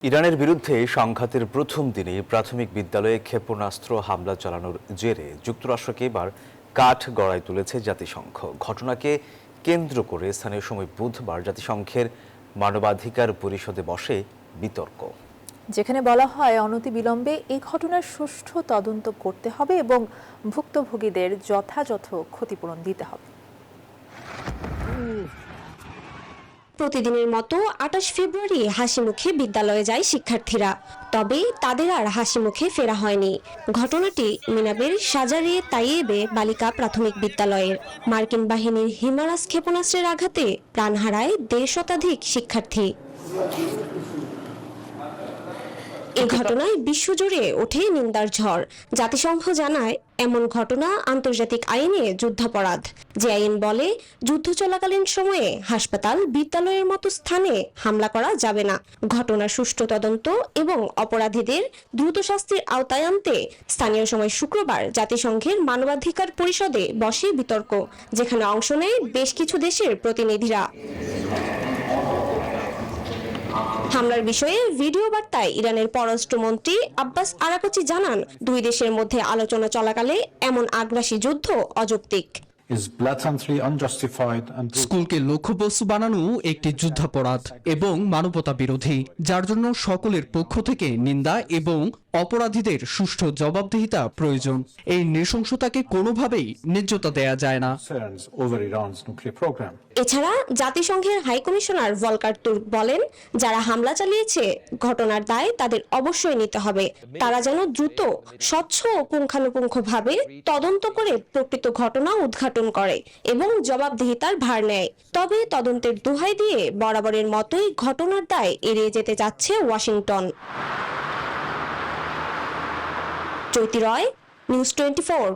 ইরানের বিরুদ্ধে সংঘাতের প্রথম দিনে প্রাথমিক বিদ্যালয়ে ক্ষেপণাস্ত্র হামলা চালানোর জেরে যুক্তরাষ্ট্রকে এবার কাঠ গড়ায় তুলেছে জাতিসংঘ। ঘটনাকে কেন্দ্র করে স্থানীয় সময় বুধবার জাতিসংঘের মানবাধিকার পরিষদে বসে বিতর্ক, যেখানে বলা হয় অনতিবিলম্বে এই ঘটনার সুষ্ঠু তদন্ত করতে হবে এবং ভুক্তভোগীদের যথাযথ ক্ষতিপূরণ দিতে হবে। প্রতিদিনের মতো ২৮ ফেব্রুয়ারি হাসিমুখে বিদ্যালয়ে যায় শিক্ষার্থীরা, তবে তাদের আর হাসিমুখে ফেরা হয়নি। ঘটনাটি মিনাবের সাজারে তাইয়েবে বালিকা প্রাথমিক বিদ্যালয়ের। মার্কিন বাহিনীর হিমারাস ক্ষেপণাস্ত্রের আঘাতে প্রাণ হারায় ১৫০ শতাধিক শিক্ষার্থী। এই ঘটনায় বিশ্বজুড়ে ওঠে নিন্দার ঝড়। জাতিসংঘ জানায়, এমন ঘটনা আন্তর্জাতিক আইনে যুদ্ধাপরাধ। যে আইন বলে, যুদ্ধ চলাকালীন সময়ে হাসপাতাল, বিদ্যালয়ের মতো স্থানে হামলা করা যাবে না। ঘটনার সুষ্ঠু তদন্ত এবং অপরাধীদের দ্রুত শাস্তির আওতায় আনতে স্থানীয় সময় শুক্রবার জাতিসংঘের মানবাধিকার পরিষদে বসে বিতর্ক, যেখানে অংশ নেয় বেশ কিছু দেশের প্রতিনিধিরা। হামলার বিষয়ে ভিডিও বার্তায় ইরানের পররাষ্ট্রমন্ত্রী আব্বাস আরাকচি জানান, দুই দেশের মধ্যে আলোচনা চলাকালে এমন আগ্রাসী যুদ্ধ অযৌক্তিক। স্কুলকে লক্ষ্যবস্তু বানানো একটি যুদ্ধাপরাধ এবং মানবতা বিরোধী, যার জন্য সকলের পক্ষ থেকে নিন্দা এবং অপরাধীদের সুষ্ঠু জবাবদিহিতা প্রয়োজন। এই নৃশংসতাকে কোনোভাবেই ন্যায্যতা দেয়া যায় না। এছাড়া জাতিসংঘের হাইকমিশনার ভলকার তুর্ক বলেন, যারা হামলা চালিয়েছে ঘটনার দায় তাদের অবশ্যই নিতে হবে। তারা যেন দ্রুত, স্বচ্ছ ও পুঙ্খানুপুঙ্খভাবে তদন্ত করে প্রকৃত ঘটনা উদ্ঘাটন করে এবং জবাবদিহিতার ভার নেয়। তবে তদন্তের দোহাই দিয়ে বরাবরের মতোই ঘটনার দায় এড়িয়ে যেতে যাচ্ছে ওয়াশিংটন। চৈতি রয়, নিউজ 24।